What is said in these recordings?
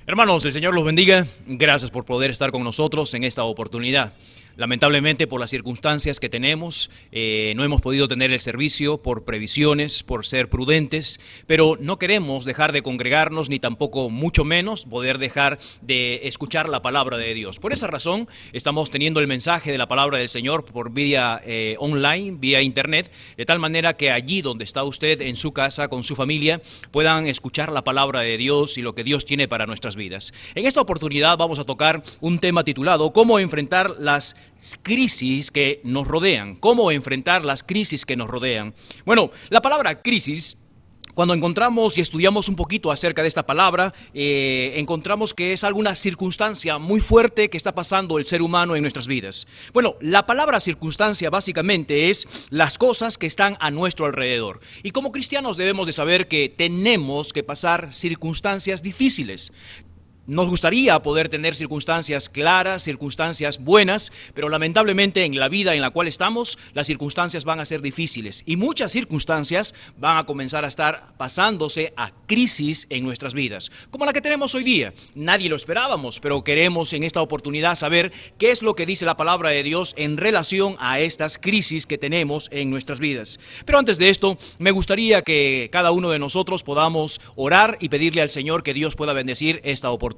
Hermanos, el Señor los bendiga. Gracias por poder estar con nosotros en esta oportunidad. Lamentablemente, por las circunstancias que tenemos, no hemos podido tener el servicio por previsiones, por ser prudentes, pero no queremos dejar de congregarnos, ni tampoco, mucho menos, poder dejar de escuchar la palabra de Dios. Por esa razón, estamos teniendo el mensaje de la palabra del Señor por vía online, vía internet, de tal manera que allí donde está usted, en su casa, con su familia, puedan escuchar la palabra de Dios y lo que Dios tiene para nuestras vidas. En esta oportunidad vamos a tocar un tema titulado ¿Cómo enfrentar las crisis que nos rodean? ¿Cómo enfrentar las crisis que nos rodean? Bueno, la palabra crisis, cuando encontramos y estudiamos un poquito acerca de esta palabra, encontramos que es alguna circunstancia muy fuerte que está pasando el ser humano en nuestras vidas. Bueno, la palabra circunstancia básicamente es las cosas que están a nuestro alrededor. Y como cristianos debemos de saber que tenemos que pasar circunstancias difíciles. Nos gustaría poder tener circunstancias claras, circunstancias buenas, pero lamentablemente en la vida en la cual estamos, las circunstancias van a ser difíciles y muchas circunstancias van a comenzar a estar pasándose a crisis en nuestras vidas, como la que tenemos hoy día. Nadie lo esperábamos, pero queremos en esta oportunidad saber qué es lo que dice la palabra de Dios en relación a estas crisis que tenemos en nuestras vidas. Pero antes de esto, me gustaría que cada uno de nosotros podamos orar y pedirle al Señor que Dios pueda bendecir esta oportunidad.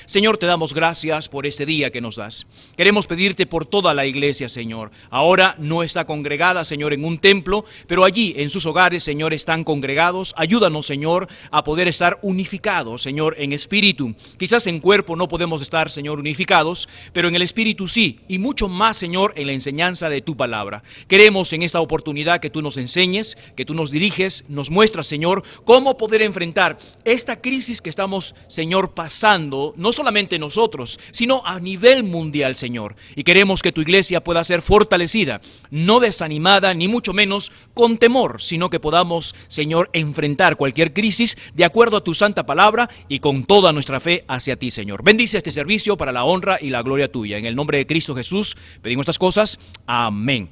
Señor, te damos gracias por este día que nos das. Queremos pedirte por toda la iglesia, Señor. Ahora no está congregada, Señor, en un templo, pero allí en sus hogares, Señor, están congregados. Ayúdanos, Señor, a poder estar unificados, Señor, en espíritu. Quizás en cuerpo no podemos estar, Señor, unificados, pero en el espíritu sí, y mucho más, Señor, en la enseñanza de tu palabra. Queremos en esta oportunidad que tú nos enseñes, que tú nos diriges, nos muestras, Señor, cómo poder enfrentar esta crisis que estamos, Señor, pasando. No solamente nosotros, sino a nivel mundial, Señor. Y queremos que tu iglesia pueda ser fortalecida, no desanimada, ni mucho menos con temor, sino que podamos, Señor, enfrentar cualquier crisis de acuerdo a tu santa palabra y con toda nuestra fe hacia ti, Señor. Bendice este servicio para la honra y la gloria tuya. En el nombre de Cristo Jesús pedimos estas cosas. Amén.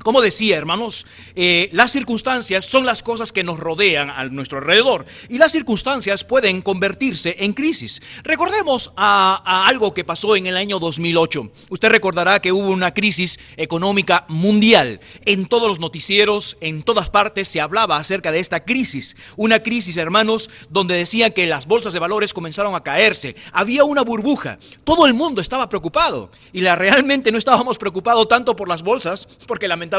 Como decía, hermanos, las circunstancias son las cosas que nos rodean a nuestro alrededor y las circunstancias pueden convertirse en crisis. Recordemos a algo que pasó en el año 2008. Usted recordará que hubo una crisis económica mundial. En todos los noticieros, en todas partes se hablaba acerca de esta crisis. Una crisis, hermanos, donde decían que las bolsas de valores comenzaron a caerse. Había una burbuja. Todo el mundo estaba preocupado y realmente no estábamos preocupados tanto por las bolsas, porque lamentablemente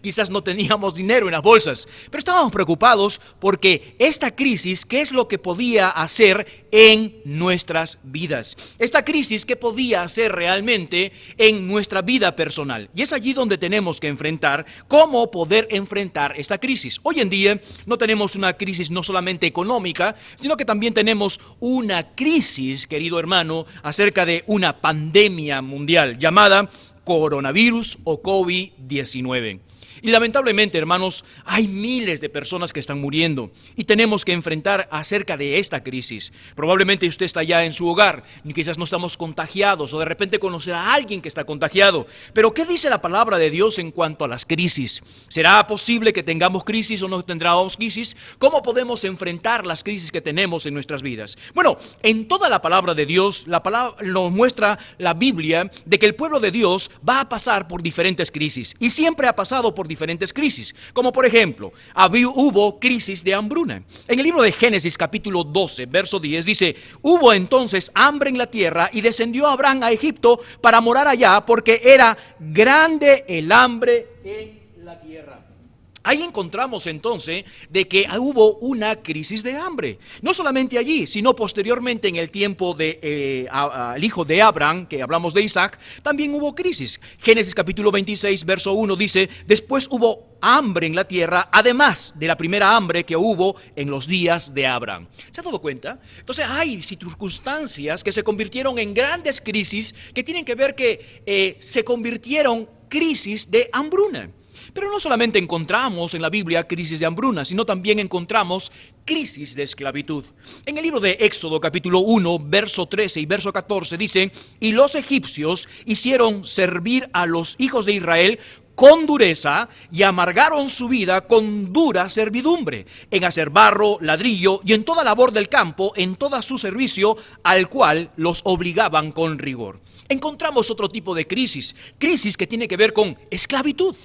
quizás no teníamos dinero en las bolsas, pero estábamos preocupados porque esta crisis, ¿qué es lo que podía hacer en nuestras vidas? Esta crisis, ¿qué podía hacer realmente en nuestra vida personal? Y es allí donde tenemos que enfrentar cómo poder enfrentar esta crisis. Hoy en día no tenemos una crisis no solamente económica, sino que también tenemos una crisis, querido hermano, acerca de una pandemia mundial llamada coronavirus o COVID-19. Y lamentablemente, hermanos, hay miles de personas que están muriendo y tenemos que enfrentar acerca de esta crisis. Probablemente usted está ya en su hogar y quizás no estamos contagiados o de repente conocerá a alguien que está contagiado. Pero ¿qué dice la palabra de Dios en cuanto a las crisis? ¿Será posible que tengamos crisis o no tendremos crisis? ¿Cómo podemos enfrentar las crisis que tenemos en nuestras vidas? Bueno, en toda la palabra de Dios, la palabra nos muestra la Biblia de que el pueblo de Dios va a pasar por diferentes crisis y siempre ha pasado por diferentes crisis, como por ejemplo, hubo crisis de hambruna. En el libro de Génesis capítulo 12, verso 10 dice, hubo entonces hambre en la tierra y descendió Abraham a Egipto para morar allá porque era grande el hambre en la tierra. Ahí encontramos entonces de que hubo una crisis de hambre. No solamente allí, sino posteriormente en el tiempo de el hijo de Abraham, que hablamos de Isaac, también hubo crisis. Génesis capítulo 26, verso 1 dice, después hubo hambre en la tierra, además de la primera hambre que hubo en los días de Abraham. ¿Se ha dado cuenta? Entonces hay circunstancias que se convirtieron en grandes crisis que tienen que ver que se convirtieron crisis de hambruna. Pero no solamente encontramos en la Biblia crisis de hambruna, sino también encontramos crisis de esclavitud. En el libro de Éxodo capítulo 1, verso 13 y verso 14 dice: y los egipcios hicieron servir a los hijos de Israel con dureza y amargaron su vida con dura servidumbre, en hacer barro, ladrillo y en toda labor del campo, en todo su servicio, al cual los obligaban con rigor. Encontramos otro tipo de crisis que tiene que ver con esclavitud.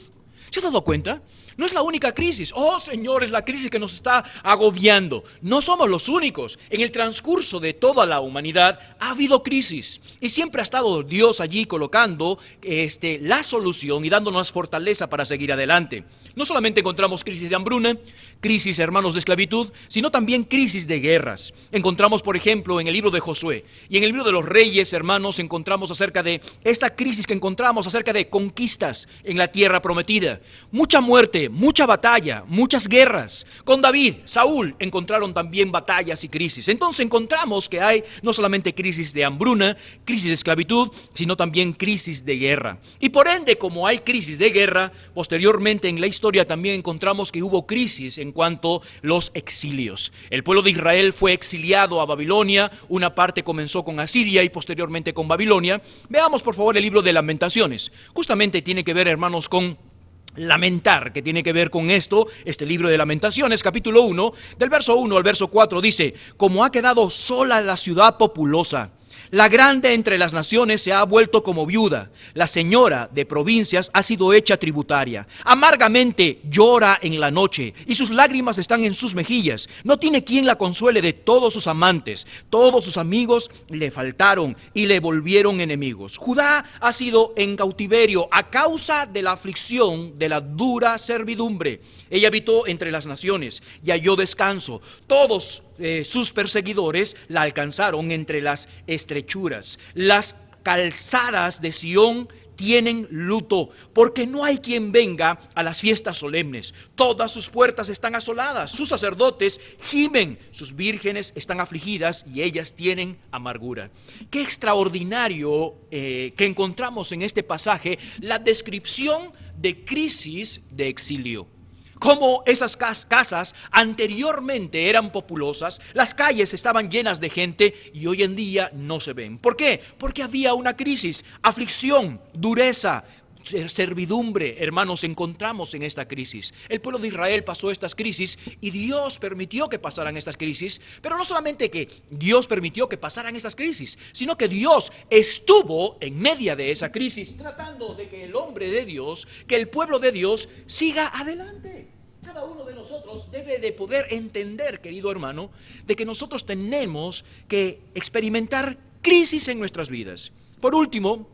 ¿Se ha dado cuenta? No es la única crisis. Oh, Señor, es la crisis que nos está agobiando. No somos los únicos. En el transcurso de toda la humanidad ha habido crisis. Y siempre ha estado Dios allí colocando la solución y dándonos fortaleza para seguir adelante. No solamente encontramos crisis de hambruna, crisis, hermanos, de esclavitud, sino también crisis de guerras. Encontramos, por ejemplo, en el libro de Josué y en el libro de los Reyes, hermanos, encontramos acerca de esta crisis que encontramos acerca de conquistas en la tierra prometida. Mucha muerte, mucha batalla, muchas guerras. Con David, Saúl encontraron también batallas y crisis. Entonces encontramos que hay no solamente crisis de hambruna, crisis de esclavitud, sino también crisis de guerra. Y por ende, como hay crisis de guerra, posteriormente en la historia también encontramos que hubo crisis en cuanto a los exilios. El pueblo de Israel fue exiliado a Babilonia, una parte comenzó con Asiria y posteriormente con Babilonia. Veamos por favor el libro de Lamentaciones. Justamente tiene que ver, hermanos, con lamentar, que tiene que ver con esto. Este libro de Lamentaciones, capítulo 1, del verso 1 al verso 4, dice: como ha quedado sola la ciudad populosa, la grande entre las naciones se ha vuelto como viuda, la señora de provincias ha sido hecha tributaria. Amargamente llora en la noche y sus lágrimas están en sus mejillas. No tiene quien la consuele de todos sus amantes. Todos sus amigos le faltaron y le volvieron enemigos. Judá ha sido en cautiverio a causa de la aflicción de la dura servidumbre. Ella habitó entre las naciones y halló descanso. Todos sus perseguidores la alcanzaron entre las estrechuras. Las calzadas de Sión tienen luto, porque no hay quien venga a las fiestas solemnes. Todas sus puertas están asoladas, sus sacerdotes gimen, sus vírgenes están afligidas y ellas tienen amargura. Qué extraordinario que encontramos en este pasaje la descripción de crisis de exilio. Como esas casas anteriormente eran populosas, las calles estaban llenas de gente y hoy en día no se ven. ¿Por qué? Porque había una crisis, aflicción, dureza, servidumbre. Hermanos, encontramos en esta crisis. El pueblo de Israel pasó estas crisis y Dios permitió que pasaran estas crisis, pero no solamente que Dios permitió que pasaran estas crisis, sino que Dios estuvo en medio de esa crisis, tratando de que el hombre de Dios, que el pueblo de Dios siga adelante. Cada uno de nosotros debe de poder entender, querido hermano, de que nosotros tenemos que experimentar crisis en nuestras vidas. Por último,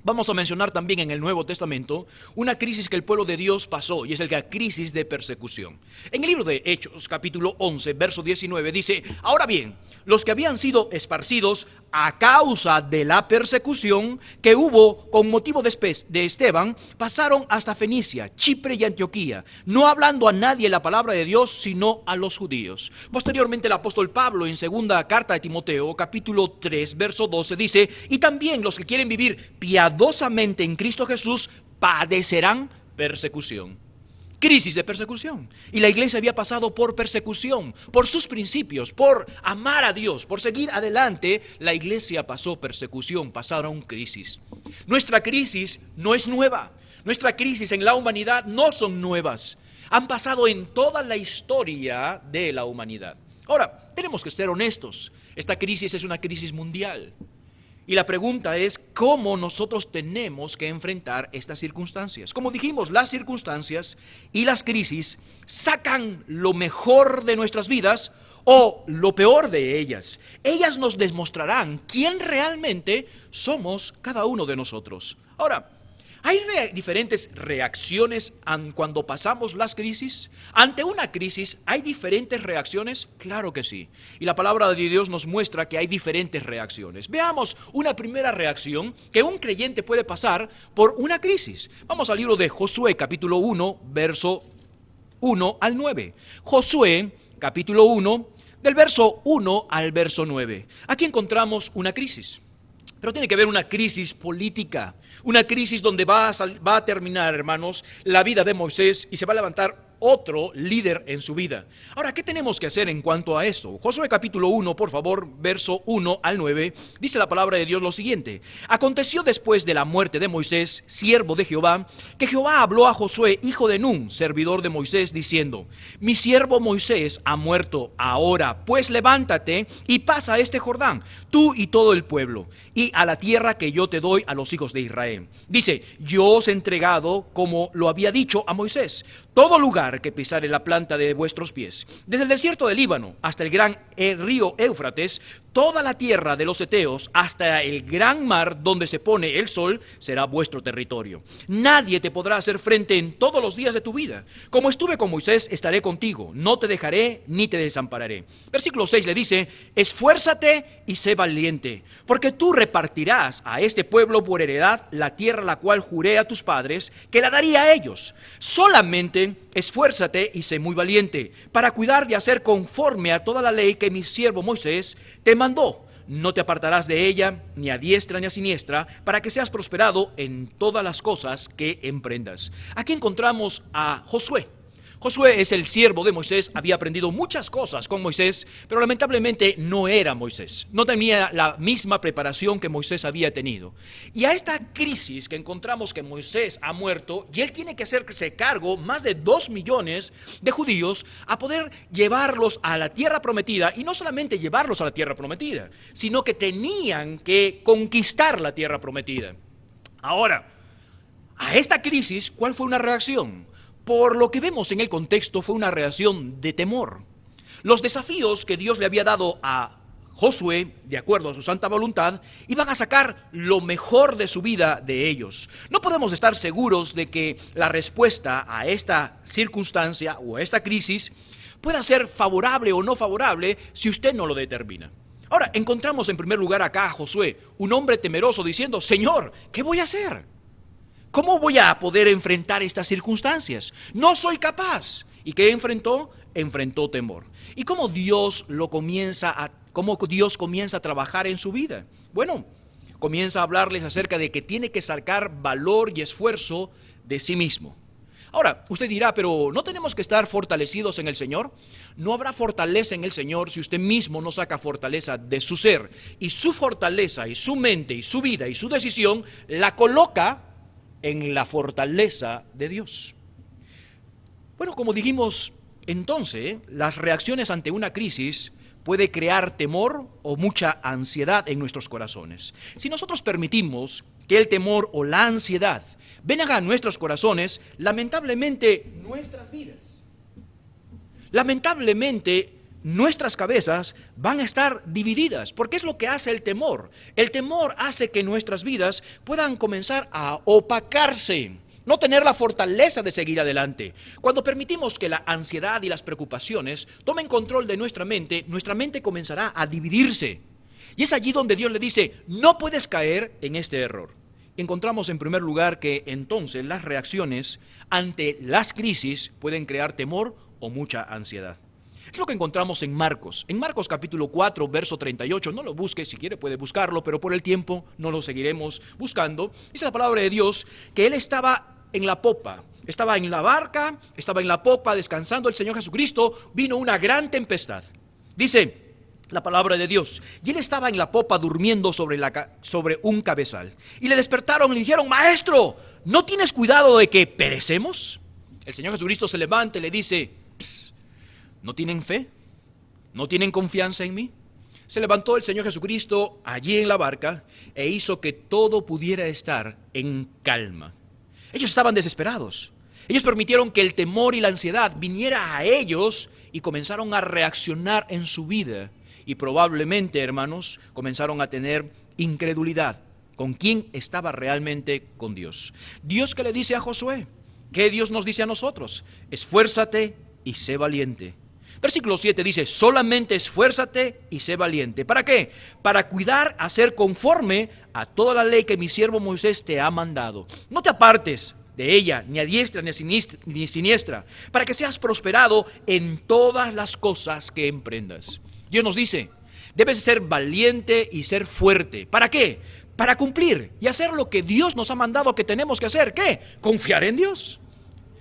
vamos a mencionar también en el Nuevo Testamento una crisis que el pueblo de Dios pasó, y es la crisis de persecución. En el libro de Hechos, capítulo 11, verso 19, dice: ahora bien, los que habían sido esparcidos a causa de la persecución que hubo con motivo de Esteban, pasaron hasta Fenicia, Chipre y Antioquía, no hablando a nadie la palabra de Dios, sino a los judíos. Posteriormente el apóstol Pablo, en segunda carta de Timoteo, capítulo 3, verso 12, dice: y también los que quieren vivir piadosamente en Cristo Jesús padecerán persecución. Crisis de persecución. Y la iglesia había pasado por persecución, por sus principios, por amar a Dios, por seguir adelante. La iglesia pasó persecución, pasaron crisis. Nuestra crisis no es nueva. Nuestra crisis en la humanidad no son nuevas. Han pasado en toda la historia de la humanidad. Ahora, tenemos que ser honestos. Esta crisis es una crisis mundial. Y la pregunta es, ¿cómo nosotros tenemos que enfrentar estas circunstancias? Como dijimos, las circunstancias y las crisis sacan lo mejor de nuestras vidas o lo peor de ellas. Ellas nos demostrarán quién realmente somos cada uno de nosotros. Ahora, ¿hay diferentes reacciones cuando pasamos las crisis? Ante una crisis, ¿hay diferentes reacciones? Claro que sí. Y la palabra de Dios nos muestra que hay diferentes reacciones. Veamos una primera reacción que un creyente puede pasar por una crisis. Vamos al libro de Josué, capítulo 1, verso 1 al 9. Josué, capítulo 1, del verso 1 al verso 9. Aquí encontramos una crisis. Pero tiene que haber una crisis política, una crisis donde va a terminar, hermanos, la vida de Moisés y se va a levantar otro líder en su vida. Ahora, ¿qué tenemos que hacer en cuanto a esto? Josué capítulo 1, por favor, verso 1 al 9, dice la palabra de Dios lo siguiente: aconteció después de la muerte de Moisés, siervo de Jehová, que Jehová habló a Josué, hijo de Nun, servidor de Moisés, diciendo: mi siervo Moisés ha muerto. Ahora, pues levántate y pasa este Jordán, tú y todo el pueblo, y a la tierra que yo te doy a los hijos de Israel. Dice: yo os he entregado, como lo había dicho a Moisés, todo lugar que pisare la planta de vuestros pies, desde el desierto del Líbano hasta el gran río Éufrates, toda la tierra de los heteos hasta el gran mar donde se pone el sol, será vuestro territorio. Nadie te podrá hacer frente en todos los días de tu vida. Como estuve con Moisés, estaré contigo, no te dejaré ni te desampararé. Versículo 6 le dice: esfuérzate y sé valiente, porque tú repartirás a este pueblo por heredad la tierra la cual juré a tus padres que la daría a ellos. Solamente esfuérzate y sé muy valiente, para cuidar de hacer conforme a toda la ley que mi siervo Moisés te mandó. No te apartarás de ella, ni a diestra ni a siniestra, para que seas prosperado en todas las cosas que emprendas. Aquí encontramos a Josué. Josué es el siervo de Moisés, había aprendido muchas cosas con Moisés, pero lamentablemente no era Moisés, no tenía la misma preparación que Moisés había tenido. Y a esta crisis que encontramos que Moisés ha muerto, y él tiene que hacerse cargo más de 2 millones de judíos a poder llevarlos a la tierra prometida, y no solamente llevarlos a la tierra prometida, sino que tenían que conquistar la tierra prometida. Ahora, a esta crisis, ¿cuál fue una reacción? Por lo que vemos en el contexto, fue una reacción de temor. Los desafíos que Dios le había dado a Josué, de acuerdo a su santa voluntad, iban a sacar lo mejor de su vida de ellos. No podemos estar seguros de que la respuesta a esta circunstancia o a esta crisis pueda ser favorable o no favorable si usted no lo determina. Ahora, encontramos en primer lugar acá a Josué, un hombre temeroso, diciendo: Señor, ¿qué voy a hacer? ¿Cómo voy a poder enfrentar estas circunstancias? No soy capaz. ¿Y qué enfrentó? Enfrentó temor. ¿Y cómo Dios comienza a trabajar en su vida? Bueno, comienza a hablarles acerca de que tiene que sacar valor y esfuerzo de sí mismo. Ahora, usted dirá: pero ¿no tenemos que estar fortalecidos en el Señor? No habrá fortaleza en el Señor si usted mismo no saca fortaleza de su ser. Y su fortaleza, y su mente, y su vida, y su decisión la coloca en la fortaleza de Dios. Bueno, como dijimos, entonces, las reacciones ante una crisis puede crear temor o mucha ansiedad en nuestros corazones. Si nosotros permitimos que el temor o la ansiedad vengan a nuestros corazones, lamentablemente nuestras cabezas van a estar divididas, porque es lo que hace el temor. El temor hace que nuestras vidas puedan comenzar a opacarse, no tener la fortaleza de seguir adelante. Cuando permitimos que la ansiedad y las preocupaciones tomen control de nuestra mente comenzará a dividirse. Y es allí donde Dios le dice: no puedes caer en este error. Encontramos en primer lugar que entonces las reacciones ante las crisis pueden crear temor o mucha ansiedad. Es lo que encontramos en Marcos. En Marcos capítulo 4, verso 38, no lo busque, si quiere puede buscarlo, pero por el tiempo no lo seguiremos buscando. Dice la palabra de Dios que él estaba en la popa, estaba en la barca, estaba en la popa descansando el Señor Jesucristo, vino una gran tempestad. Dice la palabra de Dios: y él estaba en la popa durmiendo sobre un cabezal. Y le despertaron y le dijeron: Maestro, ¿no tienes cuidado de que perecemos? El Señor Jesucristo se levanta y le dice: ¿no tienen fe? ¿No tienen confianza en mí? Se levantó el Señor Jesucristo allí en la barca e hizo que todo pudiera estar en calma. Ellos estaban desesperados. Ellos permitieron que el temor y la ansiedad viniera a ellos y comenzaron a reaccionar en su vida. Y probablemente, hermanos, comenzaron a tener incredulidad. ¿Con quién estaba realmente? Con Dios. Dios, que le dice a Josué, ¿qué Dios nos dice a nosotros? Esfuérzate y sé valiente. Versículo 7 dice: solamente esfuérzate y sé valiente. ¿Para qué? Para cuidar, hacer conforme a toda la ley que mi siervo Moisés te ha mandado. No te apartes de ella, ni a diestra ni a siniestra, para que seas prosperado en todas las cosas que emprendas. Dios nos dice: debes ser valiente y ser fuerte. ¿Para qué? Para cumplir y hacer lo que Dios nos ha mandado que tenemos que hacer. ¿Qué? Confiar en Dios.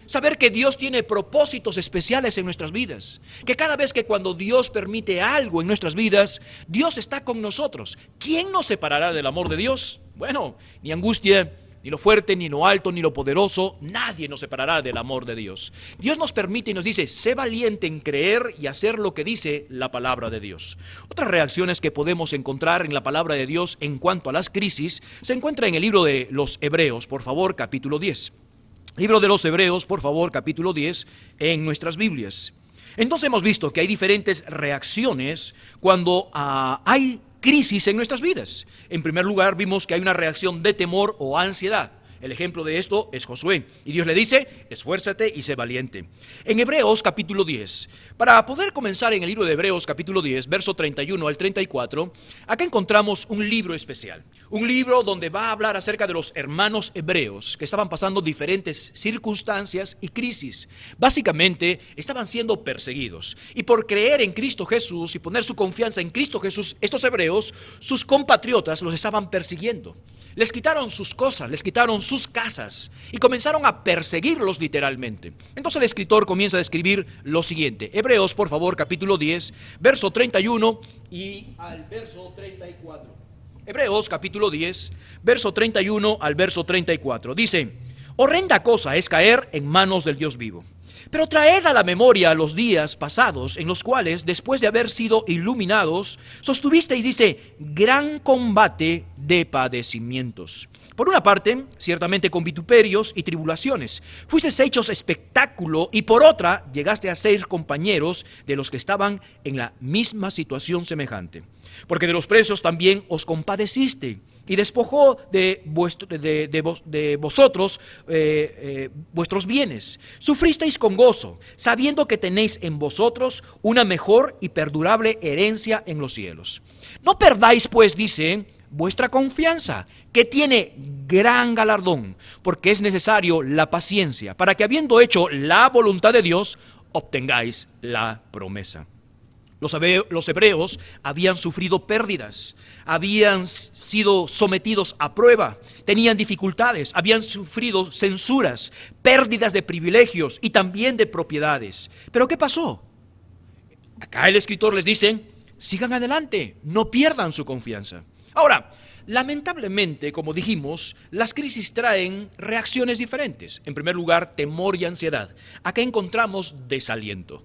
Saber que Dios tiene propósitos especiales en nuestras vidas. Que cada vez que cuando Dios permite algo en nuestras vidas, Dios está con nosotros. ¿Quién nos separará del amor de Dios? Bueno, ni angustia, ni lo fuerte, ni lo alto, ni lo poderoso, nadie nos separará del amor de Dios. Dios nos permite y nos dice, sé valiente en creer y hacer lo que dice la palabra de Dios. Otras reacciones que podemos encontrar en la palabra de Dios en cuanto a las crisis se encuentra en el libro de los Hebreos, por favor, capítulo 10. Libro de los Hebreos, por favor, capítulo 10, en nuestras Biblias. Entonces hemos visto que hay diferentes reacciones cuando hay crisis en nuestras vidas. En primer lugar, vimos que hay una reacción de temor o ansiedad. El ejemplo de esto es Josué. Y Dios le dice, esfuérzate y sé valiente. En Hebreos capítulo 10, para poder comenzar en el libro de Hebreos capítulo 10, verso 31 al 34, acá encontramos un libro especial. Un libro donde va a hablar acerca de los hermanos hebreos que estaban pasando diferentes circunstancias y crisis. Básicamente, estaban siendo perseguidos. Y por creer en Cristo Jesús y poner su confianza en Cristo Jesús, estos hebreos, sus compatriotas los estaban persiguiendo. Les quitaron sus cosas, les quitaron sus casas y comenzaron a perseguirlos literalmente. Entonces el escritor comienza a escribir lo siguiente. Hebreos, por favor, capítulo 10, verso 31 y al verso 34. Hebreos, capítulo 10, verso 31 al verso 34. Dice, horrenda cosa es caer en manos del Dios vivo. Pero traed a la memoria los días pasados en los cuales, después de haber sido iluminados, sostuvisteis, dice, gran combate de padecimientos. Por una parte, ciertamente con vituperios y tribulaciones, fuisteis hechos espectáculo, y por otra, llegaste a ser compañeros de los que estaban en la misma situación semejante. Porque de los presos también os compadeciste, y despojó de vosotros vuestros bienes. Sufristeis con gozo, sabiendo que tenéis en vosotros una mejor y perdurable herencia en los cielos. No perdáis, pues, dice, vuestra confianza, que tiene gran galardón, porque es necesario la paciencia, para que habiendo hecho la voluntad de Dios, obtengáis la promesa. Los hebreos habían sufrido pérdidas, habían sido sometidos a prueba, tenían dificultades, habían sufrido censuras, pérdidas de privilegios y también de propiedades. ¿Pero qué pasó? Acá el escritor les dice, sigan adelante, no pierdan su confianza. Ahora, lamentablemente, como dijimos, las crisis traen reacciones diferentes. En primer lugar, temor y ansiedad. Acá encontramos desaliento.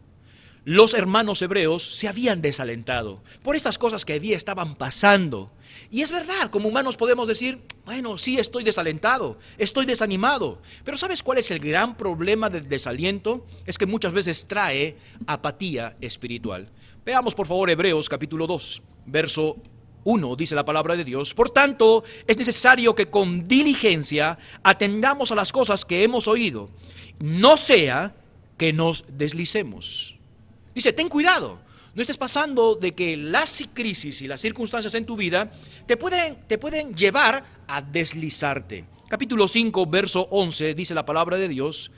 Los hermanos hebreos se habían desalentado por estas cosas que había estaban pasando. Y es verdad, como humanos podemos decir, bueno, sí, estoy desalentado, estoy desanimado. Pero ¿sabes cuál es el gran problema del desaliento? Es que muchas veces trae apatía espiritual. Veamos por favor Hebreos capítulo 2, verso 1, dice la palabra de Dios. Por tanto, es necesario que con diligencia atendamos a las cosas que hemos oído, no sea que nos deslicemos. Dice, ten cuidado, no estés pasando de que las crisis y las circunstancias en tu vida te pueden llevar a deslizarte. Capítulo 5, verso 11, dice la palabra de Dios.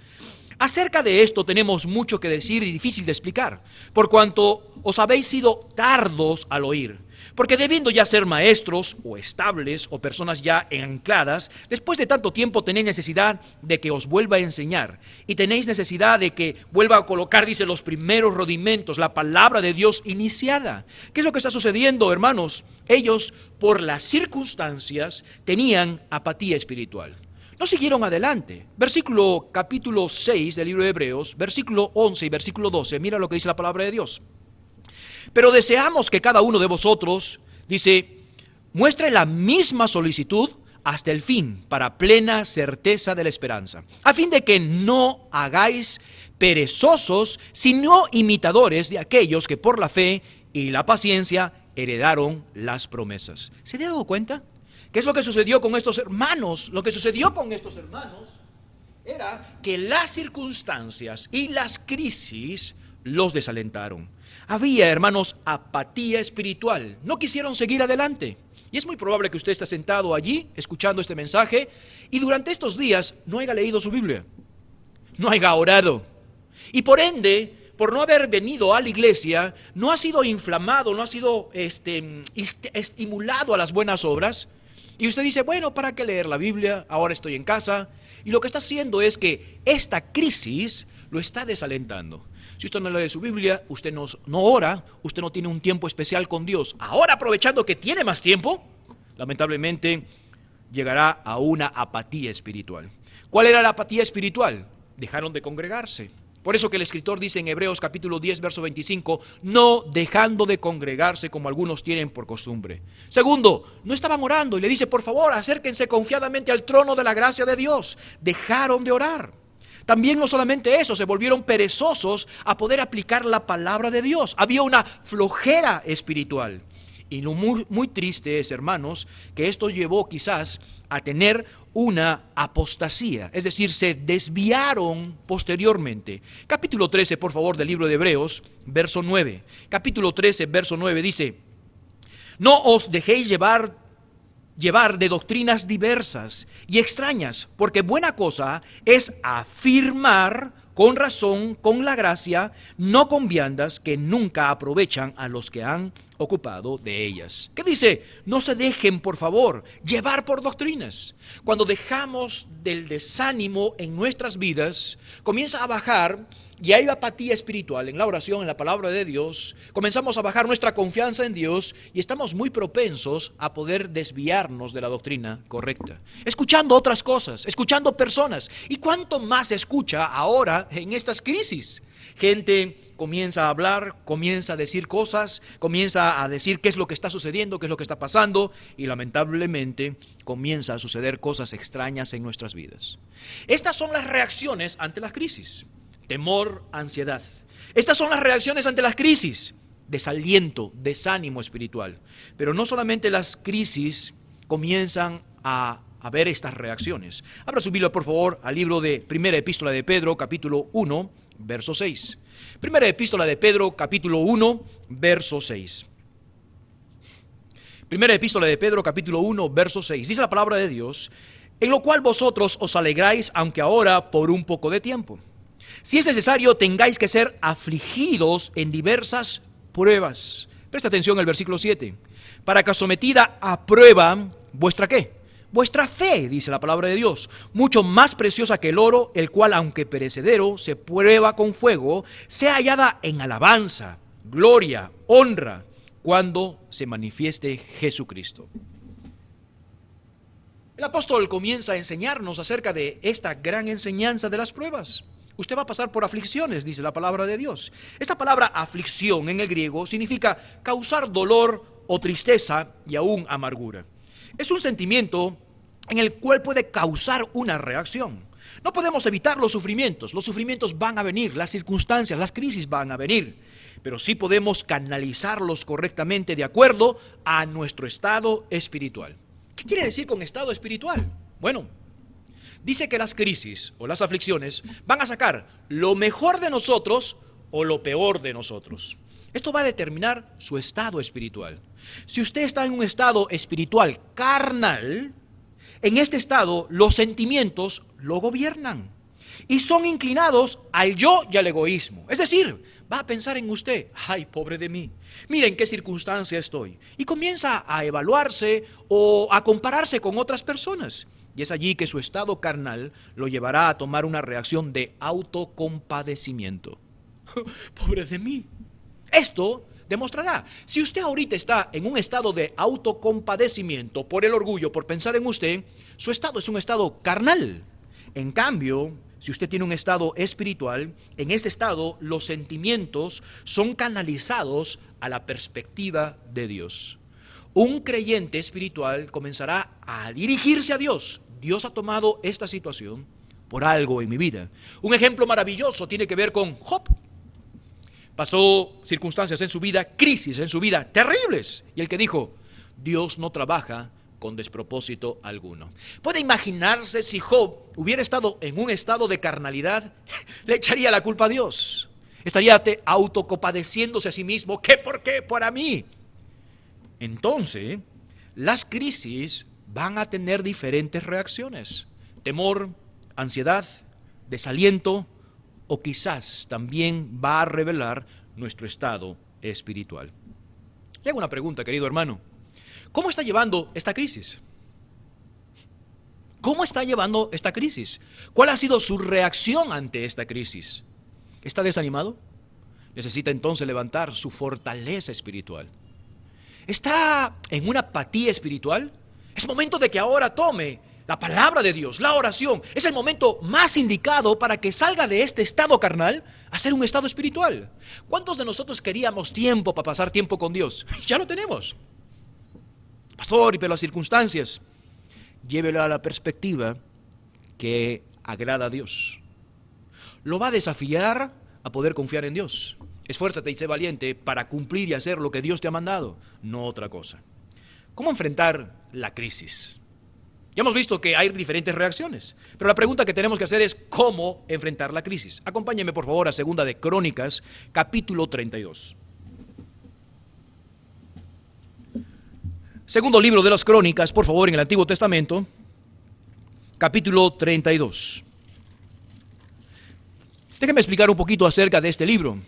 Acerca de esto tenemos mucho que decir y difícil de explicar, por cuanto os habéis sido tardos al oír. Porque debiendo ya ser maestros o estables o personas ya ancladas, después de tanto tiempo tenéis necesidad de que os vuelva a enseñar. Y tenéis necesidad de que vuelva a colocar, dice, los primeros rudimentos, la palabra de Dios iniciada. ¿Qué es lo que está sucediendo, hermanos? Ellos, por las circunstancias, tenían apatía espiritual. No siguieron adelante. Versículo capítulo 6 del libro de Hebreos, versículo 11 y versículo 12. Mira lo que dice la palabra de Dios. Pero deseamos que cada uno de vosotros, dice, muestre la misma solicitud hasta el fin, para plena certeza de la esperanza, a fin de que no hagáis perezosos, sino imitadores de aquellos que por la fe y la paciencia heredaron las promesas. ¿Se dieron cuenta? ¿Qué es lo que sucedió con estos hermanos? Lo que sucedió con estos hermanos era que las circunstancias y las crisis los desalentaron. Había, hermanos, apatía espiritual. No quisieron seguir adelante. Y es muy probable que usted esté sentado allí, escuchando este mensaje, y durante estos días no haya leído su Biblia, no haya orado. Y por ende, por no haber venido a la iglesia, no ha sido inflamado, no ha sido estimulado a las buenas obras. Y usted dice, bueno, ¿para qué leer la Biblia? Ahora estoy en casa. Y lo que está haciendo es que esta crisis lo está desalentando. Si usted no lee su Biblia, usted no ora, usted no tiene un tiempo especial con Dios. Ahora, aprovechando que tiene más tiempo, lamentablemente llegará a una apatía espiritual. ¿Cuál era la apatía espiritual? Dejaron de congregarse. Por eso que el escritor dice en Hebreos capítulo 10, verso 25, no dejando de congregarse como algunos tienen por costumbre. Segundo, no estaban orando y le dice, por favor, acérquense confiadamente al trono de la gracia de Dios. Dejaron de orar. También no solamente eso, se volvieron perezosos a poder aplicar la palabra de Dios. Había una flojera espiritual. Y lo muy triste es, hermanos, que esto llevó quizás a tener una apostasía, es decir, se desviaron posteriormente. Capítulo 13, por favor, del libro de Hebreos, verso 9. Capítulo 13, verso 9 dice, no os dejéis llevar de doctrinas diversas y extrañas, porque buena cosa es afirmar con razón, con la gracia, no con viandas que nunca aprovechan a los que han ocupado de ellas. ¿Qué dice? No se dejen, por favor, llevar por doctrinas. Cuando dejamos del desánimo en nuestras vidas, comienza a bajar y hay apatía espiritual en la oración, en la palabra de Dios. Comenzamos a bajar nuestra confianza en Dios y estamos muy propensos a poder desviarnos de la doctrina correcta. Escuchando otras cosas, escuchando personas. ¿Y cuánto más se escucha ahora en estas crisis? Gente comienza a hablar, comienza a decir cosas, comienza a decir qué es lo que está sucediendo, qué es lo que está pasando, y lamentablemente comienza a suceder cosas extrañas en nuestras vidas. Estas son las reacciones ante las crisis. Temor, ansiedad. Estas son las reacciones ante las crisis. Desaliento, desánimo espiritual. Pero no solamente las crisis comienzan a ver estas reacciones. Abra su Biblia, por favor, al libro de Primera Epístola de Pedro, capítulo 1, verso 6. Primera Epístola de Pedro, capítulo 1, verso 6. Primera Epístola de Pedro, capítulo 1, verso 6. Dice la palabra de Dios, en lo cual vosotros os alegráis, aunque ahora por un poco de tiempo. Si es necesario, tengáis que ser afligidos en diversas pruebas. Presta atención al versículo 7. Para que sometida a prueba, ¿vuestra qué? Vuestra fe, dice la palabra de Dios, mucho más preciosa que el oro, el cual, aunque perecedero, se prueba con fuego, sea hallada en alabanza, gloria, honra, cuando se manifieste Jesucristo. El apóstol comienza a enseñarnos acerca de esta gran enseñanza de las pruebas. Usted va a pasar por aflicciones, dice la palabra de Dios. Esta palabra aflicción en el griego significa causar dolor o tristeza y aún amargura. Es un sentimiento en el cual puede causar una reacción. No podemos evitar los sufrimientos van a venir, las circunstancias, las crisis van a venir, pero sí podemos canalizarlos correctamente de acuerdo a nuestro estado espiritual. ¿Qué quiere decir con estado espiritual? Bueno, dice que las crisis o las aflicciones van a sacar lo mejor de nosotros o lo peor de nosotros. Esto va a determinar su estado espiritual. Si usted está en un estado espiritual carnal, en este estado los sentimientos lo gobiernan y son inclinados al yo y al egoísmo. Es decir, va a pensar en usted, ay, pobre de mí, mira en qué circunstancia estoy. Y comienza a evaluarse o a compararse con otras personas. Y es allí que su estado carnal lo llevará a tomar una reacción de autocompadecimiento. Pobre de mí. Esto demostrará, si usted ahorita está en un estado de autocompadecimiento por el orgullo, por pensar en usted, su estado es un estado carnal. En cambio, si usted tiene un estado espiritual, en este estado los sentimientos son canalizados a la perspectiva de Dios. Un creyente espiritual comenzará a dirigirse a Dios. Dios ha tomado esta situación por algo en mi vida. Un ejemplo maravilloso tiene que ver con Job. Pasó circunstancias en su vida, crisis en su vida, terribles. Y el que dijo, Dios no trabaja con despropósito alguno. ¿Puede imaginarse si Job hubiera estado en un estado de carnalidad? Le echaría la culpa a Dios. Estaría autocompadeciéndose a sí mismo. ¿Qué? ¿Por qué? Para mí. Entonces, las crisis van a tener diferentes reacciones. Temor, ansiedad, desaliento, o quizás también va a revelar nuestro estado espiritual. Le hago una pregunta, querido hermano. ¿Cómo está llevando esta crisis? ¿Cómo está llevando esta crisis? ¿Cuál ha sido su reacción ante esta crisis? ¿Está desanimado? Necesita entonces levantar su fortaleza espiritual. ¿Está en una apatía espiritual? Es momento de que ahora tome la palabra de Dios, la oración. Es el momento más indicado para que salga de este estado carnal a ser un estado espiritual. ¿Cuántos de nosotros queríamos tiempo para pasar tiempo con Dios? Ya lo tenemos. Pastor, y pero las circunstancias, llévelo a la perspectiva que agrada a Dios. Lo va a desafiar a poder confiar en Dios. Esfuérzate y sé valiente para cumplir y hacer lo que Dios te ha mandado, no otra cosa. ¿Cómo enfrentar la crisis? Ya hemos visto que hay diferentes reacciones, pero la pregunta que tenemos que hacer es ¿cómo enfrentar la crisis? Acompáñenme por favor a Segunda de Crónicas, capítulo 32. Segundo libro de las Crónicas, por favor, en el Antiguo Testamento, capítulo 32. Déjenme explicar un poquito acerca de este libro.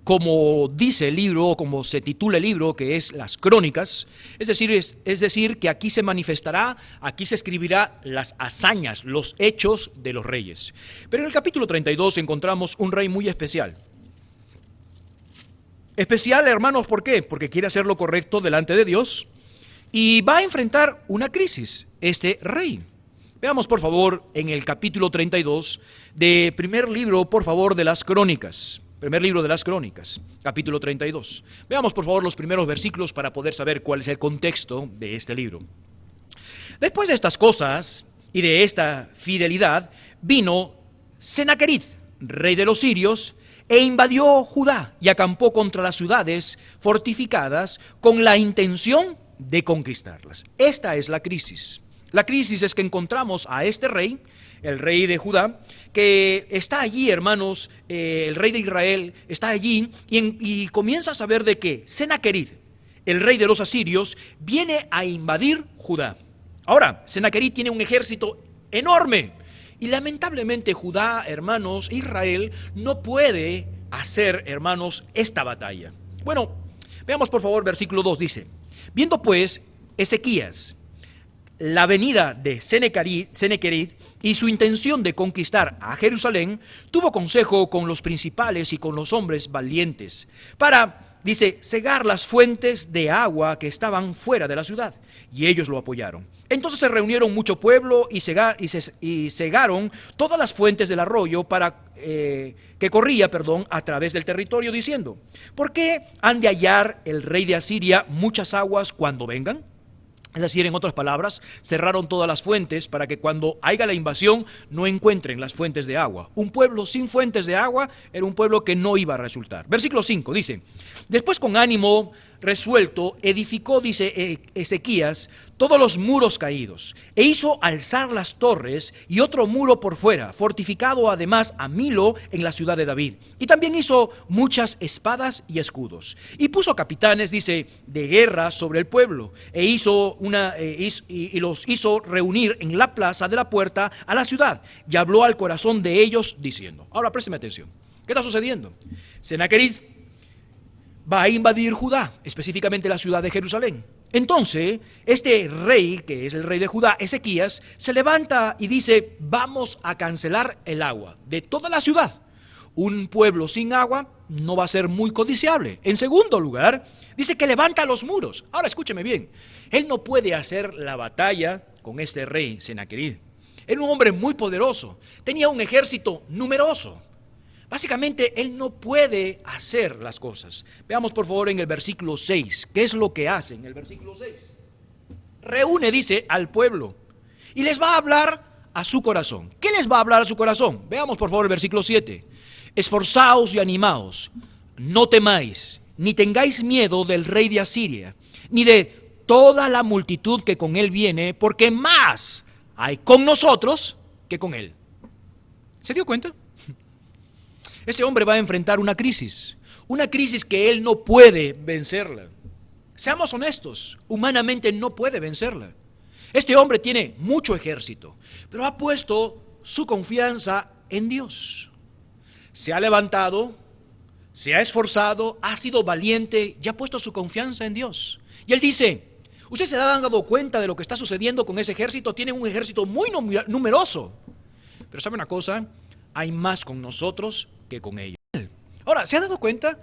Como dice el libro, como se titula el libro, que es las Crónicas, es decir, que aquí se manifestará, aquí se escribirá las hazañas, los hechos de los reyes. Pero en el capítulo 32 encontramos un rey muy especial. Especial, hermanos, ¿por qué? Porque quiere hacer lo correcto delante de Dios y va a enfrentar una crisis, este rey. Veamos, por favor, en el capítulo 32 de primer libro, por favor, de las Crónicas. Primer libro de las Crónicas, capítulo 32. Veamos, por favor, los primeros versículos para poder saber cuál es el contexto de este libro. Después de estas cosas y de esta fidelidad, vino Sennacherib, rey de los sirios, e invadió Judá y acampó contra las ciudades fortificadas con la intención de conquistarlas. Esta es la crisis. La crisis es que encontramos a este rey, el rey de Judá, que está allí, hermanos, el rey de Israel está allí y comienza a saber de que Sennacherib, el rey de los asirios, viene a invadir Judá. Ahora, Sennacherib tiene un ejército enorme y lamentablemente Judá, hermanos, Israel no puede hacer, hermanos, esta batalla. Bueno, veamos por favor versículo 2, dice: viendo pues Ezequías la venida de Sennacherib y su intención de conquistar a Jerusalén, tuvo consejo con los principales y con los hombres valientes para, dice, cegar las fuentes de agua que estaban fuera de la ciudad, y ellos lo apoyaron. Entonces se reunieron mucho pueblo y cegaron todas las fuentes del arroyo que corría a través del territorio, diciendo: ¿por qué han de hallar el rey de Asiria muchas aguas cuando vengan? Es decir, en otras palabras, cerraron todas las fuentes para que cuando haya la invasión no encuentren las fuentes de agua. Un pueblo sin fuentes de agua era un pueblo que no iba a resultar. Versículo 5 dice: después con ánimo resuelto edificó, dice Ezequías, todos los muros caídos, e hizo alzar las torres y otro muro por fuera, fortificado además a Milo en la ciudad de David. Y también hizo muchas espadas y escudos. Y puso capitanes, dice, de guerra sobre el pueblo, y los hizo reunir en la plaza de la puerta a la ciudad, y habló al corazón de ellos diciendo. Ahora présteme atención. ¿Qué está sucediendo? Sennacherib va a invadir Judá, específicamente la ciudad de Jerusalén. Entonces, este rey, que es el rey de Judá, Ezequías, se levanta y dice: vamos a cancelar el agua de toda la ciudad. Un pueblo sin agua no va a ser muy codiciable. En segundo lugar, dice que levanta los muros. Ahora escúcheme bien, él no puede hacer la batalla con este rey Sennacherib. Era un hombre muy poderoso, tenía un ejército numeroso. Básicamente, él no puede hacer las cosas. Veamos por favor en el versículo 6. ¿Qué es lo que hace en el versículo 6? Reúne, dice, al pueblo y les va a hablar a su corazón. ¿Qué les va a hablar a su corazón? Veamos por favor el versículo 7. Esforzaos y animaos, no temáis, ni tengáis miedo del rey de Asiria, ni de toda la multitud que con él viene, porque más hay con nosotros que con él. ¿Se dio cuenta? Este hombre va a enfrentar una crisis que él no puede vencerla. Seamos honestos, humanamente no puede vencerla. Este hombre tiene mucho ejército, pero ha puesto su confianza en Dios. Se ha levantado, se ha esforzado, ha sido valiente y ha puesto su confianza en Dios. Y él dice: ¿Usted se ha dado cuenta de lo que está sucediendo con ese ejército? Tienen un ejército muy numeroso. Pero ¿sabe una cosa? Hay más con nosotros que con ellos. Ahora, ¿se ha dado cuenta?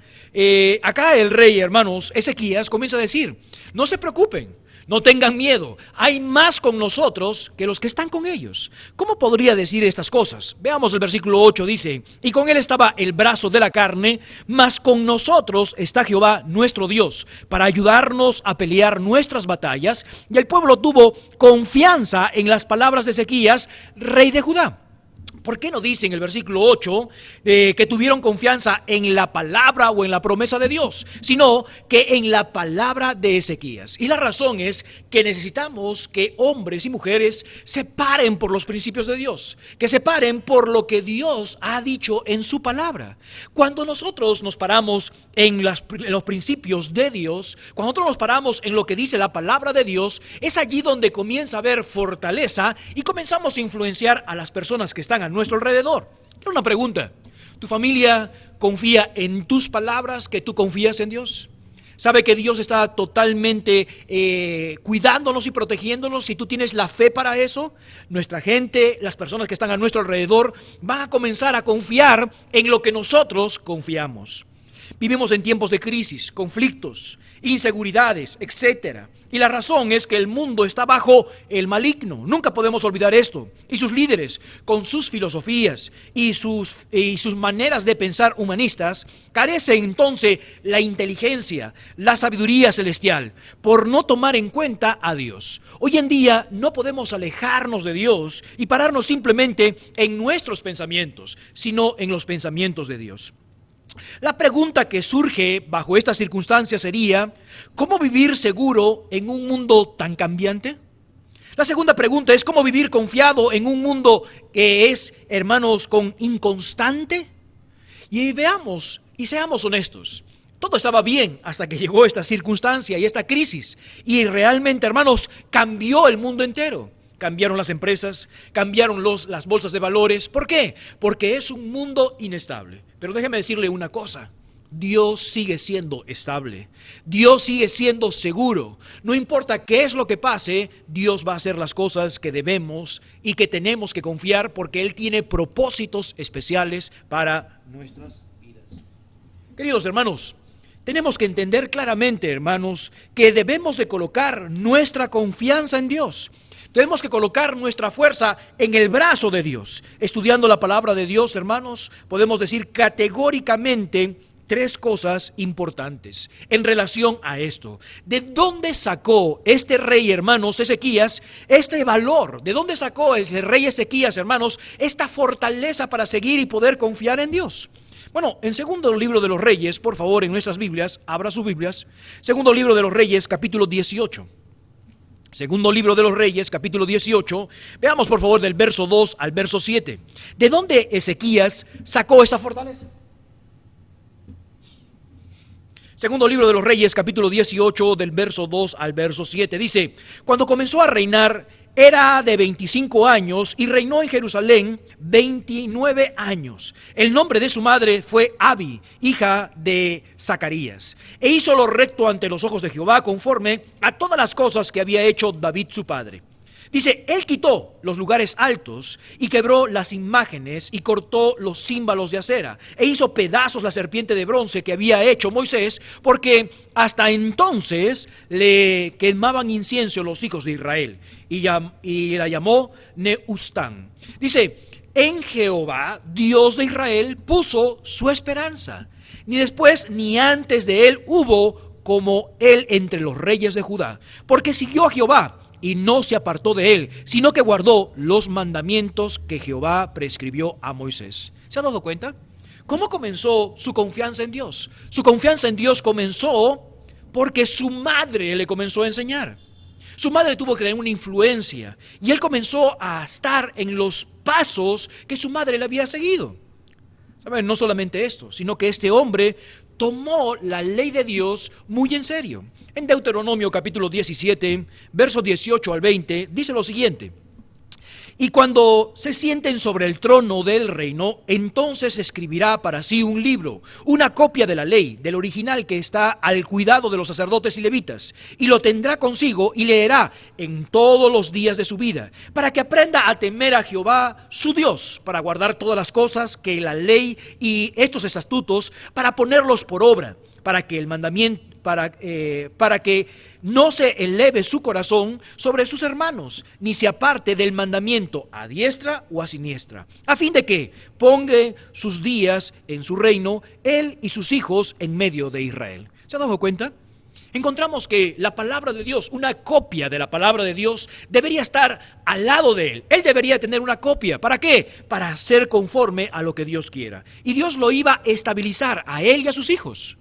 Acá el rey, hermanos, Ezequías, comienza a decir, no se preocupen, no tengan miedo, hay más con nosotros que los que están con ellos. ¿Cómo podría decir estas cosas? Veamos el versículo 8, dice, y con él estaba el brazo de la carne, mas con nosotros está Jehová nuestro Dios, para ayudarnos a pelear nuestras batallas, y el pueblo tuvo confianza en las palabras de Ezequías, rey de Judá. ¿Por qué no dice en el versículo 8 que tuvieron confianza en la palabra o en la promesa de Dios, sino que en la palabra de Ezequías? Y la razón es que necesitamos que hombres y mujeres se paren por los principios de Dios, que se paren por lo que Dios ha dicho en su palabra. Cuando nosotros nos paramos en los principios de Dios, cuando nosotros nos paramos en lo que dice la palabra de Dios, es allí donde comienza a haber fortaleza y comenzamos a influenciar a las personas que están a nuestro alrededor. Quiero una pregunta. ¿Tu familia confía en tus palabras que tú confías en Dios? ¿Sabe que Dios está totalmente cuidándonos y protegiéndonos si tú tienes la fe para eso? Nuestra gente, las personas que están a nuestro alrededor, van a comenzar a confiar en lo que nosotros confiamos. Vivimos en tiempos de crisis, conflictos, inseguridades, etcétera. Y la razón es que el mundo está bajo el maligno. Nunca podemos olvidar esto. Y sus líderes, con sus filosofías y sus maneras de pensar humanistas, carecen entonces la inteligencia, la sabiduría celestial, por no tomar en cuenta a Dios. Hoy en día no podemos alejarnos de Dios y pararnos simplemente en nuestros pensamientos, sino en los pensamientos de Dios. La pregunta que surge bajo estas circunstancias sería, ¿cómo vivir seguro en un mundo tan cambiante? La segunda pregunta es, ¿cómo vivir confiado en un mundo que es, hermanos, inconstante? Y veamos y seamos honestos. Todo estaba bien hasta que llegó esta circunstancia y esta crisis. Y realmente, hermanos, cambió el mundo entero. Cambiaron las empresas, cambiaron las bolsas de valores. ¿Por qué? Porque es un mundo inestable. Pero déjeme decirle una cosa, Dios sigue siendo estable, Dios sigue siendo seguro. No importa qué es lo que pase, Dios va a hacer las cosas que debemos y que tenemos que confiar porque Él tiene propósitos especiales para nuestras vidas. Queridos hermanos, tenemos que entender claramente, hermanos, que debemos de colocar nuestra confianza en Dios. Tenemos que colocar nuestra fuerza en el brazo de Dios. Estudiando la palabra de Dios, hermanos, podemos decir categóricamente tres cosas importantes en relación a esto. ¿De dónde sacó este rey, hermanos, Ezequías, este valor? ¿De dónde sacó ese rey Ezequías, hermanos, esta fortaleza para seguir y poder confiar en Dios? Bueno, en segundo libro de los Reyes, por favor, en nuestras Biblias, abra sus Biblias, segundo libro de los Reyes, capítulo 18. Segundo libro de los Reyes, capítulo 18, veamos por favor del verso 2 al verso 7. ¿De dónde Ezequías sacó esa fortaleza? Segundo libro de los Reyes, capítulo 18, del verso 2 al verso 7. Dice, cuando comenzó a reinar, era de 25 años y reinó en Jerusalén 29 años. El nombre de su madre fue Abi, hija de Zacarías. E hizo lo recto ante los ojos de Jehová conforme a todas las cosas que había hecho David su padre. Dice, él quitó los lugares altos y quebró las imágenes y cortó los címbalos de acera e hizo pedazos la serpiente de bronce que había hecho Moisés, porque hasta entonces le quemaban incienso los hijos de Israel, y la llamó Nehushtan. Dice, en Jehová, Dios de Israel, puso su esperanza. Ni después ni antes de él hubo como él entre los reyes de Judá, porque siguió a Jehová y no se apartó de él, sino que guardó los mandamientos que Jehová prescribió a Moisés. ¿Se ha dado cuenta? ¿Cómo comenzó su confianza en Dios? Su confianza en Dios comenzó porque su madre le comenzó a enseñar. Su madre tuvo que tener una influencia y él comenzó a estar en los pasos que su madre le había seguido. ¿Saben? No solamente esto, sino que este hombre tomó la ley de Dios muy en serio. En Deuteronomio capítulo 17, versos 18 al 20, dice lo siguiente: Y cuando se sienten sobre el trono del reino, entonces escribirá para sí un libro, una copia de la ley, del original que está al cuidado de los sacerdotes y levitas, y lo tendrá consigo y leerá en todos los días de su vida, para que aprenda a temer a Jehová su Dios, para guardar todas las cosas que la ley y estos estatutos, para ponerlos por obra, para que el mandamiento, para que no se eleve su corazón sobre sus hermanos, ni se aparte del mandamiento a diestra o a siniestra, a fin de que ponga sus días en su reino, él y sus hijos en medio de Israel. ¿Se han dado cuenta? Encontramos que la palabra de Dios, una copia de la palabra de Dios, debería estar al lado de él. Él debería tener una copia. ¿Para qué? Para ser conforme a lo que Dios quiera. Y Dios lo iba a estabilizar a él y a sus hijos.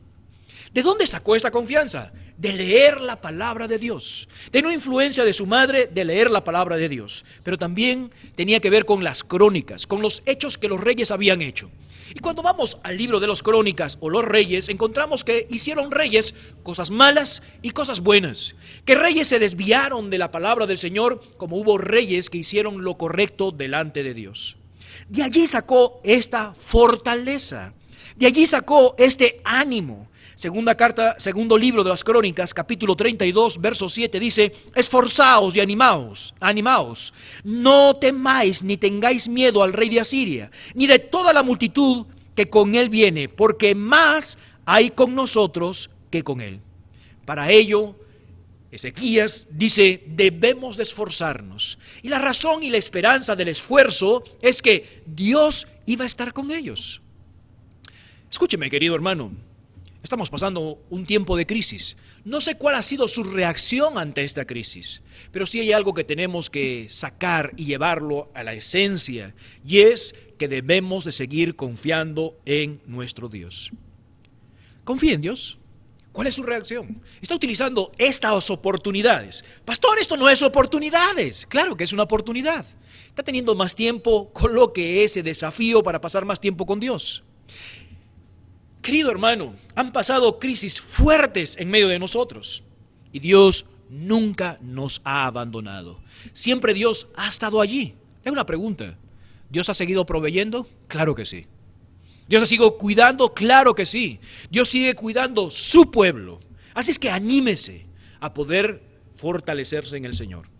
¿De dónde sacó esta confianza? De leer la palabra de Dios, de no influencia de su madre, de leer la palabra de Dios. Pero también tenía que ver con las crónicas, con los hechos que los reyes habían hecho. Y cuando vamos al libro de los crónicas o los reyes, encontramos que hicieron reyes cosas malas y cosas buenas. Que reyes se desviaron de la palabra del Señor, como hubo reyes que hicieron lo correcto delante de Dios. De allí sacó esta fortaleza, de allí sacó este ánimo. Segundo libro de las Crónicas, capítulo 32, verso 7, dice: esforzaos y animaos, no temáis ni tengáis miedo al rey de Asiria, ni de toda la multitud que con él viene, porque más hay con nosotros que con él. Para ello, Ezequías dice: debemos de esforzarnos. Y la razón y la esperanza del esfuerzo es que Dios iba a estar con ellos. Escúcheme, querido hermano. Estamos pasando un tiempo de crisis. No sé cuál ha sido su reacción ante esta crisis, pero sí hay algo que tenemos que sacar y llevarlo a la esencia, y es que debemos de seguir confiando en nuestro Dios. ¿Confía en Dios? ¿Cuál es su reacción? Está utilizando estas oportunidades. Pastor, esto no es oportunidades. Claro que es una oportunidad. Está teniendo más tiempo, coloque ese desafío para pasar más tiempo con Dios. Querido hermano, han pasado crisis fuertes en medio de nosotros y Dios nunca nos ha abandonado. Siempre Dios ha estado allí. Le hago una pregunta: ¿Dios ha seguido proveyendo? Claro que sí. ¿Dios ha seguido cuidando? Claro que sí. Dios sigue cuidando su pueblo. Así es que anímese a poder fortalecerse en el Señor.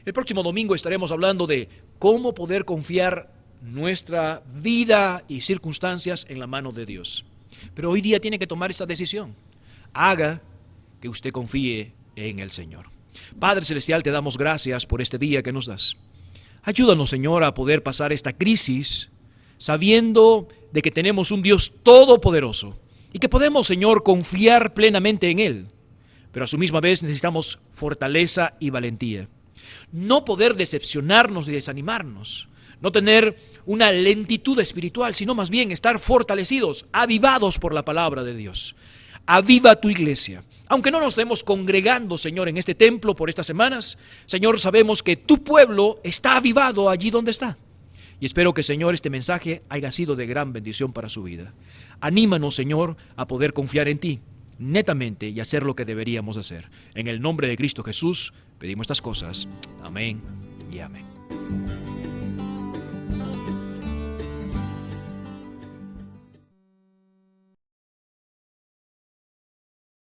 El próximo domingo estaremos hablando de cómo poder confiar nuestra vida y circunstancias en la mano de Dios. Pero hoy día tiene que tomar esa decisión. Haga que usted confíe en el Señor. Padre Celestial, te damos gracias por este día que nos das. Ayúdanos, Señor, a poder pasar esta crisis sabiendo de que tenemos un Dios todopoderoso y que podemos, Señor, confiar plenamente en Él. Pero a su misma vez necesitamos fortaleza y valentía. No poder decepcionarnos ni desanimarnos. No tener una lentitud espiritual, sino más bien estar fortalecidos, avivados por la palabra de Dios. Aviva tu iglesia. Aunque no nos estemos congregando, Señor, en este templo por estas semanas, Señor, sabemos que tu pueblo está avivado allí donde está. Y espero que, Señor, este mensaje haya sido de gran bendición para su vida. Anímanos, Señor, a poder confiar en ti, netamente, y hacer lo que deberíamos hacer. En el nombre de Cristo Jesús, pedimos estas cosas. Amén y amén.